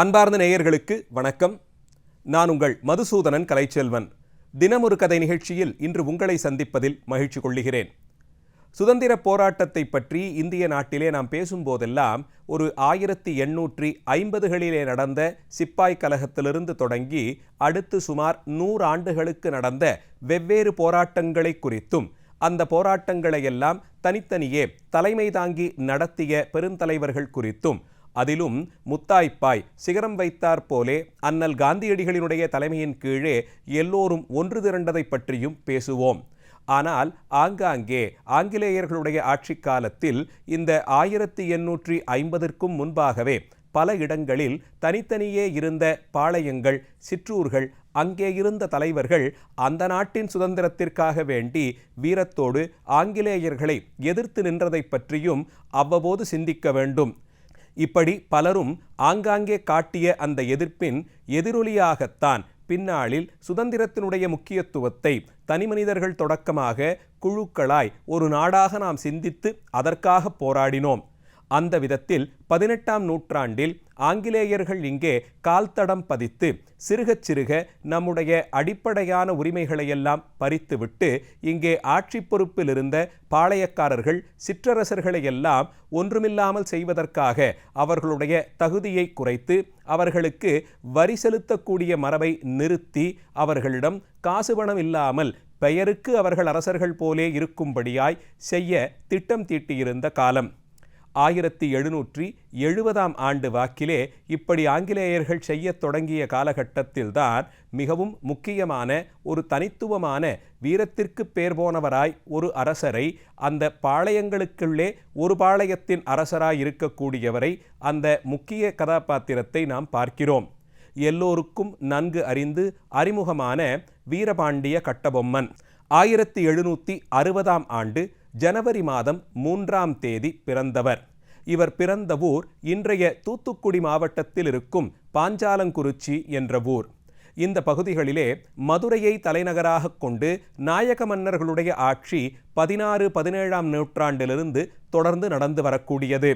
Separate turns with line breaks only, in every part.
அன்பார்ந்த நேயர்களுக்கு வணக்கம். நான் உங்கள் மதுசூதனன் கலைச்செல்வன். தினமொரு கதை நிகழ்ச்சியில் இன்று உங்களை சந்திப்பதில் மகிழ்ச்சி கொள்கிறேன். சுதந்திர போராட்டத்தை பற்றி இந்திய நாட்டிலே நாம் பேசும்போதெல்லாம் ஒரு 1850களிலே நடந்த சிப்பாய் கலகத்திலிருந்து தொடங்கி அடுத்து சுமார் 100 ஆண்டுகளுக்கு நடந்த வெவ்வேறு போராட்டங்களை குறித்தும் அந்த போராட்டங்களை எல்லாம் தனித்தனியே தலைமை தாங்கி நடத்திய பெருந்தலைவர்கள் குறித்தும் அதிலும் முத்தாய்ப்பாய் சிகரம் வைத்தார் போலே அண்ணல் காந்தியடிகளினுடைய தலைமையின் கீழே எல்லோரும் ஒன்று திரண்டதை பற்றியும் பேசுவோம். ஆனால் ஆங்காங்கே ஆங்கிலேயர்களுடைய ஆட்சி காலத்தில் இந்த 1850க்கும் முன்பாகவே பல இடங்களில் தனித்தனியே இருந்த பாளையங்கள், சிற்றூர்கள், அங்கே இருந்த தலைவர்கள் அந்த நாட்டின் சுதந்திரத்திற்காக வேண்டி வீரத்தோடு ஆங்கிலேயர்களை எதிர்த்து நின்றதை பற்றியும் அவ்வப்போது சிந்திக்க வேண்டும். இப்படி பலரும் ஆங்காங்கே காட்டிய அந்த எதிர்ப்பின் எதிரொலியாகத்தான் பின்னாளில் சுதந்திரத்தினுடைய முக்கியத்துவத்தை தனிமனிதர்கள் தொடக்கமாக குழுக்களாய் ஒரு நாடாக நாம் சிந்தித்து அதற்காக போராடினோம். அந்த விதத்தில் 18ஆம் நூற்றாண்டில் ஆங்கிலேயர்கள் இங்கே கால்தடம் பதித்து சிறுகச் சிறுக நம்முடைய அடிப்படையான உரிமைகளையெல்லாம் பறித்துவிட்டு இங்கே ஆட்சி பொறுப்பில் இருந்த பாளையக்காரர்கள், சிற்றரசர்களையெல்லாம் ஒன்றுமில்லாமல் செய்வதற்காக அவர்களுடைய தகுதியை குறைத்து அவர்களுக்கு வரி செலுத்தக்கூடிய மரபை நிறுத்தி அவர்களிடம் காசு பணம் இல்லாமல் பெயருக்கு அவர்கள் அரசர்கள் போலே இருக்கும்படியாய் செய்ய திட்டம் தீட்டியிருந்த காலம். 1770ஆம் ஆண்டு வாக்கிலே இப்படி ஆங்கிலேயர்கள் செய்ய தொடங்கிய காலகட்டத்தில்தான் மிகவும் முக்கியமான ஒரு தனித்துவமான வீரத்திற்கு பேர் போனவராய் ஒரு அரசரை, அந்த பாளையங்களுக்குள்ளே ஒரு பாளையத்தின் அரசராய் இருக்கக்கூடியவரை, அந்த முக்கிய கதாபாத்திரத்தை நாம் பார்க்கிறோம். எல்லோருக்கும் நன்கு அறிந்து அறிமுகமான வீரபாண்டிய கட்டபொம்மன் 1760ஆம் ஆண்டு ஜனவரி மாதம் 3ஆம் தேதி பிறந்தவர். இவர் பிறந்த ஊர் இன்றைய தூத்துக்குடி மாவட்டத்தில் இருக்கும் பாஞ்சாலங்குறிச்சி என்ற ஊர். இந்த பகுதிகளிலே மதுரையை தலைநகராக கொண்டு நாயக மன்னர்களுடைய ஆட்சி 16-17ஆம் நூற்றாண்டிலிருந்து தொடர்ந்து நடந்து வரக்கூடியது.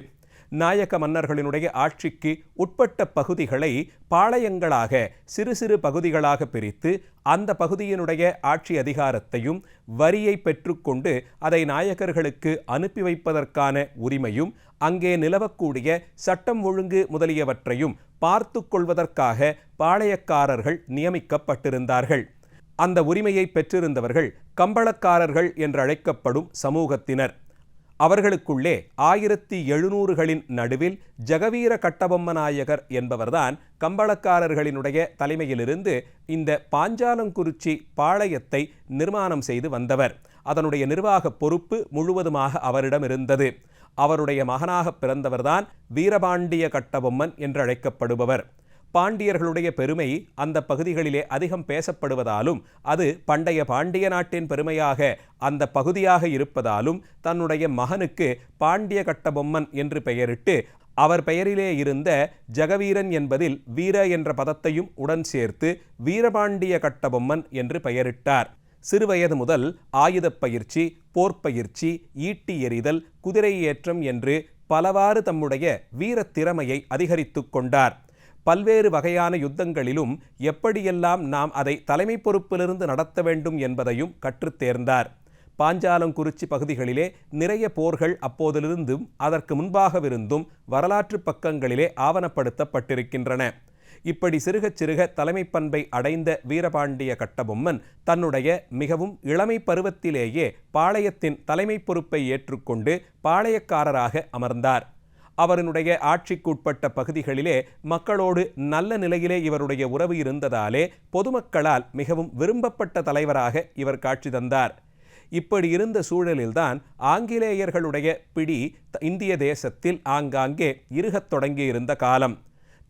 நாயக்க மன்னர்களினுடைய ஆட்சிக்கு உட்பட்ட பகுதிகளை பாளையங்களாக சிறு சிறு பகுதிகளாக பிரித்து அந்த பகுதியினுடைய ஆட்சி அதிகாரத்தையும் வரியை பெற்றுக்கொண்டு அதை நாயக்கர்களுக்கு அனுப்பி வைப்பதற்கான உரிமையும் அங்கே நிலவக்கூடிய சட்டம் ஒழுங்கு முதலியவற்றையும் பார்த்து கொள்வதற்காக பாளையக்காரர்கள் நியமிக்கப்பட்டிருந்தார்கள். அந்த உரிமையை பெற்றிருந்தவர்கள் கம்பளக்காரர்கள் என்றழைக்கப்படும் சமூகத்தினர். அவர்களுக்குள்ளே 1700களின் நடுவில் ஜெகவீர கட்டபொம்ம நாயகர் என்பவர்தான் கம்பளக்காரர்களினுடைய தலைமையிலிருந்து இந்த பாஞ்சாலங்குறிச்சி பாளையத்தை நிர்மாணம் செய்து வந்தவர். அதனுடைய நிர்வாக பொறுப்பு முழுவதுமாக அவரிடம் இருந்தது. அவருடைய மகனாக பிறந்தவர்தான் வீரபாண்டிய கட்டபொம்மன் என்றழைக்கப்படுபவர். பாண்டியர்களுடைய பெருமை அந்த பகுதிகளிலே அதிகம் பேசப்படுவதாலும் அது பண்டைய பாண்டிய நாட்டின் பெருமையாக அந்த பகுதியாக இருப்பதாலும் தன்னுடைய மகனுக்கு பாண்டிய கட்டபொம்மன் என்று பெயரிட்டு அவர் பெயரிலே இருந்த ஜெகவீரன் என்பதில் வீர என்ற பதத்தையும் உடன் சேர்த்து வீரபாண்டிய கட்டபொம்மன் என்று பெயரிட்டார். சிறுவயது முதல் ஆயுதப் பயிற்சி, போர்ப்பயிற்சி, ஈட்டி எறிதல், குதிரை ஏற்றம் என்று பலவாறு தம்முடைய வீரத் திறமையை அதிகரித்து கொண்டார். பல்வேறு வகையான யுத்தங்களிலும் எப்படியெல்லாம் நாம் அதை தலைமை பொறுப்பிலிருந்து நடத்த வேண்டும் என்பதையும் கற்றுத் தேர்ந்தார். பாஞ்சாலங்குறிச்சி பகுதிகளிலே நிறைய போர்கள் அப்போதிலிருந்தும் அதற்கு முன்பாகவிருந்தும் வரலாற்று பக்கங்களிலே ஆவணப்படுத்தப்பட்டிருக்கின்றன. இப்படி சிறுகச் சிறுக தலைமை பண்பை அடைந்த வீரபாண்டிய கட்டபொம்மன் தன்னுடைய மிகவும் இளமை பருவத்திலேயே பாளையத்தின் தலைமை பொறுப்பை ஏற்றுக்கொண்டு பாளையக்காரராக அமர்ந்தார். அவருடைய ஆட்சிக்குட்பட்ட பகுதிகளிலே மக்களோடு நல்ல நிலையிலே இவருடைய உறவு இருந்ததாலே பொதுமக்களால் மிகவும் விரும்பப்பட்ட தலைவராக இவர் காட்சி தந்தார். இப்படி இருந்த சூழலில்தான் ஆங்கிலேயர்களுடைய பிடி இந்திய தேசத்தில் ஆங்காங்கே இருகத் தொடங்கியிருந்த காலம்.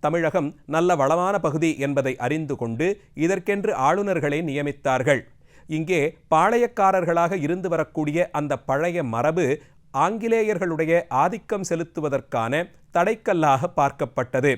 தமிழகம் நல்ல வளமான பகுதி என்பதை அறிந்து கொண்டு இதற்கென்று ஆளுநர்களை நியமித்தார்கள். இங்கே பாளையக்காரர்களாக இருந்து வரக்கூடிய அந்த பழைய மரபு ஆங்கிலேயர்களுடைய ஆதிக்கம் செலுத்துவதற்கான தடைக்கல்லாக பார்க்கப்பட்டது.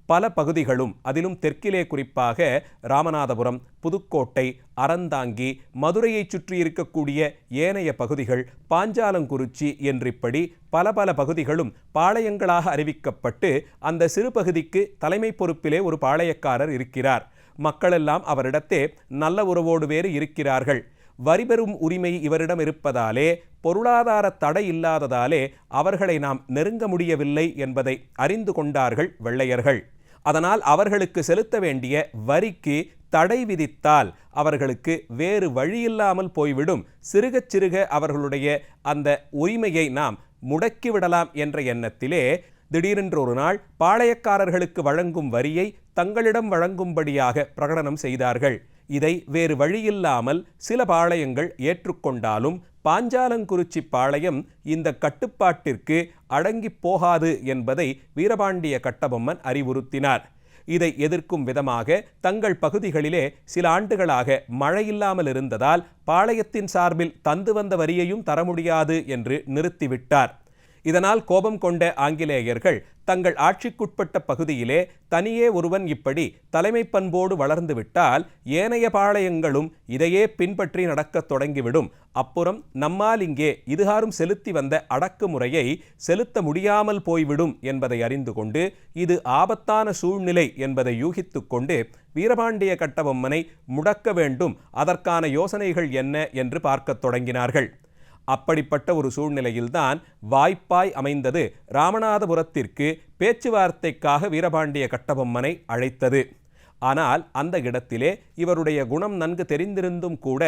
பல பகுதிகளும், அதிலும் தெற்கிலே குறிப்பாக ராமநாதபுரம், புதுக்கோட்டை, அறந்தாங்கி, மதுரையைச் சுற்றி இருக்கக்கூடிய ஏனைய பகுதிகள், பாஞ்சாலங்குறிச்சி என்றிப்படி பல பல பகுதிகளும் பாளையங்களாக அறிவிக்கப்பட்டு அந்த சிறு பகுதிக்கு தலைமை பொறுப்பிலே ஒரு பாளையக்காரர் இருக்கிறார். மக்களெல்லாம் அவரிடத்தே நல்ல உறவோடு வேறு இருக்கிறார்கள். வரி பெறும் உரிமை இவரிடம் இருப்பதாலே, பொருளாதார தடை இல்லாததாலே அவர்களை நாம் நெருங்க முடியவில்லை என்பதை அறிந்து கொண்டார்கள் வெள்ளையர்கள். அதனால் அவர்களுக்கு செலுத்த வேண்டிய வரிக்கு தடை விதித்தால் அவர்களுக்கு வேறு வழியில்லாமல் போய்விடும். சிறுக சிறுக அவர்களுடைய அந்த உரிமையை நாம் முடக்கிவிடலாம் என்ற எண்ணத்திலே திடீரென்று ஒரு நாள் பாளையக்காரர்களுக்கு வழங்கும் வரியை தங்களிடம் வழங்கும்படியாக பிரகடனம் செய்தார்கள். இதை வேறு வழியில்லாமல் சில பாளையங்கள் ஏற்றுக்கொண்டாலும் பாஞ்சாலங்குறிச்சி பாளையம் இந்த கட்டுப்பாட்டிற்கு அடங்கி போகாது என்பதை வீரபாண்டிய கட்டபொம்மன் அறிவுறுத்தினார். இதை எதிர்க்கும் விதமாக தங்கள் பகுதிகளிலே சில ஆண்டுகளாக மழையில்லாமல் இருந்ததால் பாளையத்தின் சார்பில் தந்து வந்த வரியையும் தர முடியாது என்று நிறுத்திவிட்டார். இதனால் கோபம் கொண்ட ஆங்கிலேயர்கள் தங்கள் ஆட்சிக்குட்பட்ட பகுதியிலே தனியே ஒருவன் இப்படி தலைமை பண்போடு வளர்ந்துவிட்டால் ஏனைய பாளையங்களும் இதையே பின்பற்றி நடக்கத் தொடங்கிவிடும். அப்புறம் நம்மால் இங்கே இதுகாரும் செலுத்தி வந்த அடக்குமுறையை செலுத்த முடியாமல் போய்விடும் என்பதை அறிந்து கொண்டு இது ஆபத்தான சூழ்நிலை என்பதை யூகித்து கொண்டு வீரபாண்டிய கட்டபொம்மனை முடக்க வேண்டும், அதற்கான யோசனைகள் என்ன என்று பார்க்கத் தொடங்கினார்கள். அப்படிப்பட்ட ஒரு சூழ்நிலையில்தான் வாய்ப்பாய் அமைந்தது ராமநாதபுரத்திற்கு பேச்சுவார்த்தைக்காக வீரபாண்டிய கட்டபொம்மனை அழைத்தது. ஆனால் அந்த இடத்திலே இவருடைய குணம் நன்கு தெரிந்திருந்தும் கூட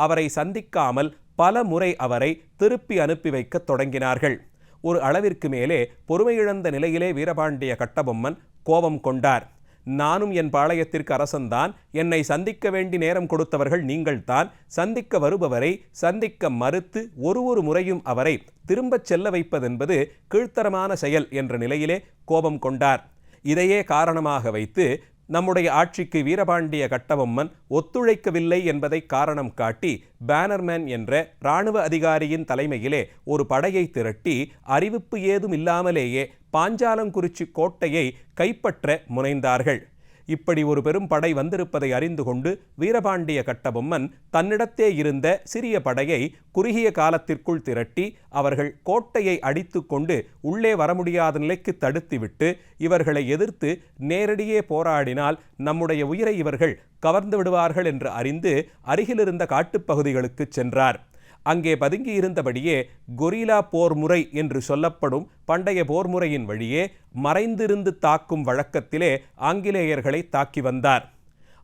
அவரை சந்திக்காமல் பல முறை அவரை திருப்பி அனுப்பி வைக்க தொடங்கினார்கள். ஒரு அளவிற்கு மேலே பொறுமையிழந்த நிலையிலே வீரபாண்டிய கட்டபொம்மன் கோபம் கொண்டார். நானும் என் பாளையத்திற்கு அரசன்தான், என்னை சந்திக்க வேண்டி நேரம் கொடுத்தவர்கள் நீங்கள்தான், சந்திக்க வருபவரை சந்திக்க மறுத்து ஒரு முறையும் அவரை திரும்பச் செல்ல வைப்பதென்பது கீழ்த்தரமான செயல் என்ற நிலையிலே கோபம் கொண்டார். இதையே காரணமாக வைத்து நம்முடைய ஆட்சிக்கு வீரபாண்டிய கட்டபொம்மன் ஒத்துழைக்கவில்லை என்பதை காரணம் காட்டி பேனர்மேன் என்ற இராணுவ அதிகாரியின் தலைமையிலே ஒரு படையை திரட்டி அறிவிப்பு ஏதும் இல்லாமலேயே பாஞ்சாலங்குறிச்சி கோட்டையை கைப்பற்ற முனைந்தார்கள். இப்படி ஒரு பெரும் படை வந்திருப்பதை அறிந்து கொண்டு வீரபாண்டிய கட்டபொம்மன் தன்னிடத்தே இருந்த சிறிய படையை குறுகிய காலத்திற்குள் திரட்டி அவர்கள் கோட்டையை அடித்து கொண்டு உள்ளே வர முடியாத நிலைக்கு தடுத்துவிட்டு இவர்களை எதிர்த்து நேரடியே போராடினால் நம்முடைய உயிரை இவர்கள் கவர்ந்து விடுவார்கள் என்று அறிந்து அருகிலிருந்த காட்டுப்பகுதிகளுக்கு சென்றார். அங்கே பதுங்கியிருந்தபடியே கொரில்லா போர் முறை என்று சொல்லப்படும் பண்டைய போர் முறையின் வழியே மறைந்திருந்து தாக்கும் வழக்கத்திலே ஆங்கிலேயர்களை தாக்கி வந்தார்.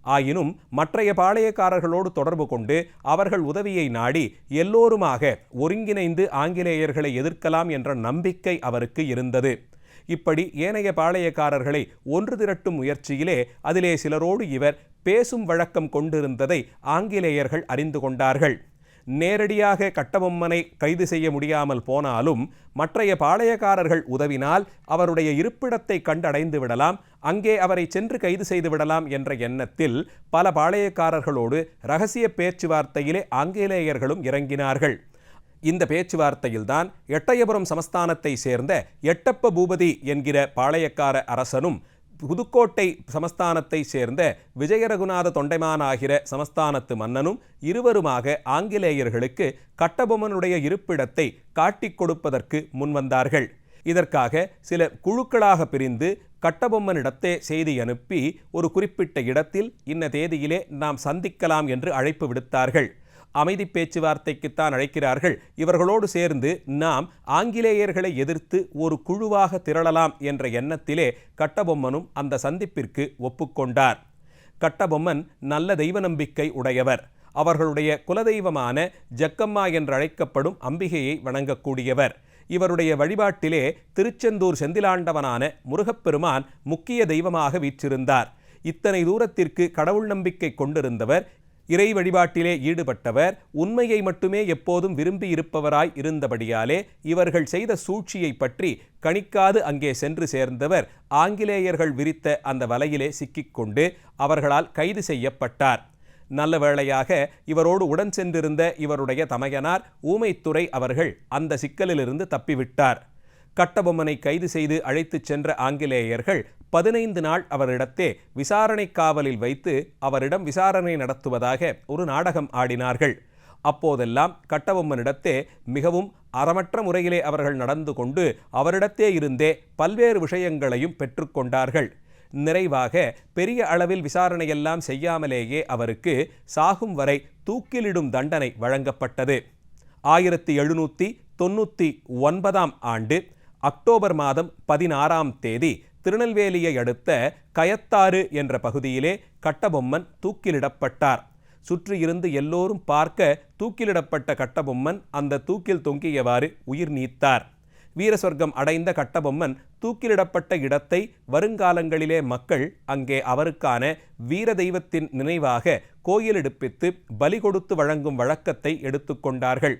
ஆயினும் மற்றைய பாளையக்காரர்களோடு தொடர்பு கொண்டு அவர்கள் உதவியை நாடி எல்லோருமாக ஒருங்கிணைந்து ஆங்கிலேயர்களை எதிர்க்கலாம் என்ற நம்பிக்கை அவருக்கு இருந்தது. இப்படி ஏனைய பாளையக்காரர்களை ஒன்று திரட்டும் முயற்சியிலே அதிலே சிலரோடு இவர் பேசும் வழக்கம் கொண்டிருந்ததை ஆங்கிலேயர்கள் அறிந்து கொண்டார்கள். நேரடியாக கட்டபொம்மனை கைது செய்ய முடியாமல் போனாலும் மற்றைய பாளையக்காரர்கள் உதவினால் அவருடைய இருப்பிடத்தை கண்டடைந்து விடலாம், அங்கே அவரை சென்று கைது செய்து விடலாம் என்ற எண்ணத்தில் பல பாளையக்காரர்களோடு இரகசிய பேச்சுவார்த்தையிலே ஆங்கிலேயர்களும் இறங்கினார்கள். இந்த பேச்சுவார்த்தையில்தான் எட்டயபுரம் சமஸ்தானத்தை சேர்ந்த எட்டப்ப பூபதி என்கிற பாளையக்கார அரசனும் புதுக்கோட்டை சமஸ்தானத்தை சேர்ந்த விஜயரகுநாத தொண்டைமானாகிற சமஸ்தானத்து மன்னனும் இருவருமாக ஆங்கிலேயர்களுக்கு கட்டபொம்மனுடைய இருப்பிடத்தை காட்டிக் கொடுப்பதற்கு முன்வந்தார்கள். இதற்காக சில குழுக்களாக பிரிந்து கட்டபொம்மனிடத்தே செய்தி அனுப்பி ஒரு குறிப்பிட்ட இடத்தில் இன்ன தேதியிலே நாம் சந்திக்கலாம் என்று அழைப்பு விடுத்தார்கள். அமைதி பேச்சுவார்த்தைக்குத்தான் அழைக்கிறார்கள். இவர்களோடு சேர்ந்து நாம் ஆங்கிலேயர்களை எதிர்த்து ஒரு குழுவாக திரளலாம் என்ற எண்ணத்திலே கட்டபொம்மனும் அந்த சந்திப்பிற்கு ஒப்புக்கொண்டார். கட்டபொம்மன் நல்ல தெய்வ நம்பிக்கை உடையவர். அவர்களுடைய குலதெய்வமான ஜக்கம்மா என்று அழைக்கப்படும் அம்பிகையை வணங்கக்கூடியவர். இவருடைய வழிபாட்டிலே திருச்செந்தூர் செந்திலாண்டவனான முருகப்பெருமான் முக்கிய தெய்வமாக வீற்றிருந்தார். இத்தனை தூரத்திற்கு கடவுள் நம்பிக்கை கொண்டிருந்தவர், இறை வழிபாட்டிலே ஈடுபட்டவர், உண்மையை மட்டுமே எப்போதும் விரும்பி இருப்பவராய் இருந்தபடியாலே இவர்கள் செய்த சூழ்ச்சியை பற்றி கணிக்காது அங்கே சென்று சேர்ந்தவர் ஆங்கிலேயர்கள் விரித்த அந்த வலையிலே சிக்கிக்கொண்டு அவர்களால் கைது செய்யப்பட்டார். நல்ல வேளையாக இவரோடு உடன் சென்றிருந்த இவருடைய தமையனார் ஊமைத்துரை அவர்கள் அந்த சிக்கலிலிருந்து தப்பிவிட்டார். கட்டபொம்மனை கைது செய்து அழைத்துச் சென்ற ஆங்கிலேயர்கள் 15 நாள் அவரிடத்தே விசாரணை காவலில் வைத்து அவரிடம் விசாரணை நடத்துவதாக ஒரு நாடகம் ஆடினார்கள். அப்போதெல்லாம் கட்டபொம்மனிடத்தே மிகவும் அறமற்ற முறையிலே அவர்கள் நடந்து கொண்டு அவரிடத்தே இருந்தே பல்வேறு விஷயங்களையும் பெற்றுக்கொண்டார்கள். நிறைவாக பெரிய அளவில் விசாரணையெல்லாம் செய்யாமலேயே அவருக்கு சாகும் வரை தூக்கிலிடும் தண்டனை வழங்கப்பட்டது. 1799 ஆண்டு அக்டோபர் மாதம் 16ஆம் தேதி திருநெல்வேலியை அடுத்த கயத்தாறு என்ற பகுதியிலே கட்டபொம்மன் தூக்கிலிடப்பட்டார். சுற்றியிருந்து எல்லோரும் பார்க்க தூக்கிலிடப்பட்ட கட்டபொம்மன் அந்த தூக்கில் தொங்கியவாறு உயிர் நீத்தார். வீர சொர்க்கம் அடைந்த கட்டபொம்மன் தூக்கிலிடப்பட்ட இடத்தை வருங்காலங்களிலே மக்கள் அங்கே அவருக்கான வீர தெய்வத்தின் நினைவாக கோயில் எடுப்பித்து பலி கொடுத்து வழங்கும் வழக்கத்தை எடுத்துக்கொண்டார்கள்.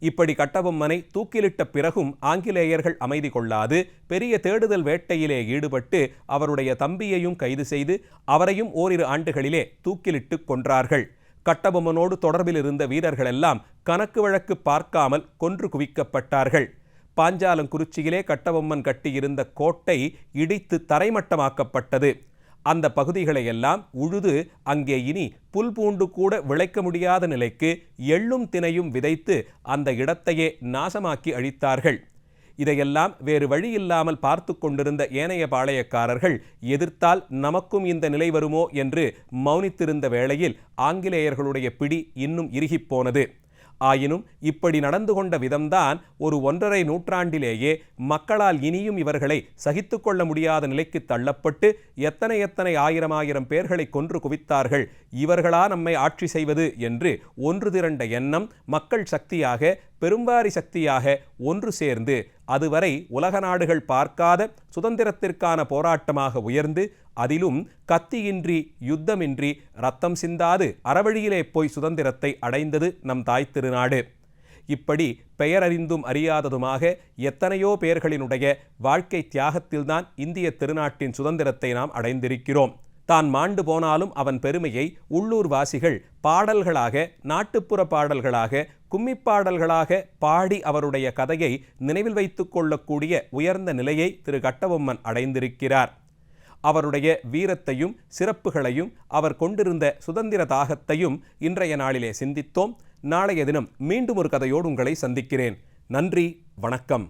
இப்படி கட்டபொம்மனை தூக்கிலிட்ட பிறகும் ஆங்கிலேயர்கள் அமைதி கொள்ளாது பெரிய தேடுதல் வேட்டையிலே ஈடுபட்டு அவருடைய தம்பியையும் கைது செய்து அவரையும் ஓரிரு ஆண்டுகளிலே தூக்கிலிட்டு கொன்றார்கள். கட்டபொம்மனோடு தொடர்பில் இருந்த வீரர்களெல்லாம் கணக்கு வழக்கு பார்க்காமல் கொன்று குவிக்கப்பட்டார்கள். பாஞ்சாலங்குறிச்சியிலே கட்டபொம்மன் கட்டியிருந்த கோட்டை இடித்து தரைமட்டமாக்கப்பட்டது. அந்த பகுதிகளையெல்லாம் உழுது அங்கே இனி புல் பூண்டு கூட விளைக்க முடியாத நிலைக்கு எள்ளும் தினையும் விதைத்து அந்த இடத்தையே நாசமாக்கி அழித்தார்கள். இதையெல்லாம் வேறு வழியில்லாமல் பார்த்து கொண்டிருந்த ஏனைய பாளையக்காரர்கள் எதிர்த்தால் நமக்கும் இந்த நிலை வருமோ என்று மௌனித்திருந்த வேளையில் ஆங்கிலேயர்களுடைய பிடி இன்னும் இறுகிப்போனது. ஆயினும் இப்படி நடந்து கொண்ட விதம்தான் ஒரு 1½ நூற்றாண்டிலேயே மக்களால் இனியும் இவர்களை சகித்து கொள்ள முடியாத நிலைக்கு தள்ளப்பட்டு எத்தனை ஆயிரம் பேர்களை கொன்று குவித்தார்கள், இவர்களா நம்மை ஆட்சி செய்வது என்று ஒன்று திரண்ட எண்ணம் மக்கள் சக்தியாக பெரும்பாரி சக்தியாக ஒன்று சேர்ந்து அதுவரை உலக நாடுகள் பார்க்காத சுதந்திரத்திற்கான போராட்டமாக உயர்ந்து அதிலும் கத்தியின்றி யுத்தமின்றி ரத்தம் சிந்தாது அறவழியிலே போய் சுதந்திரத்தை அடைந்தது நம் தாய் திருநாடு. இப்படி பெயரறிந்தும் அறியாததுமாக எத்தனையோ பேர்களினுடைய வாழ்க்கை தியாகத்தில்தான் இந்திய திருநாட்டின் சுதந்திரத்தை நாம் அடைந்திருக்கிறோம். தான் மாண்டு போனாலும் அவன் பெருமையை உள்ளூர் வாசிகள் பாடல்களாக, நாட்டுப்புற பாடல்களாக, கும்மிப்பாடல்களாக பாடி அவருடைய கதையை நினைவில் வைத்து கொள்ளக்கூடிய உயர்ந்த நிலையை திரு கட்டபொம்மன் அடைந்திருக்கிறார். அவருடைய வீரத்தையும் சிறப்புகளையும் அவர் கொண்டிருந்த சுதந்திர தாகத்தையும் இன்றைய நாளிலே சிந்தித்தோம். நாளைய தினம் மீண்டும் ஒரு கதையோடு உங்களை சந்திக்கிறேன். நன்றி, வணக்கம்.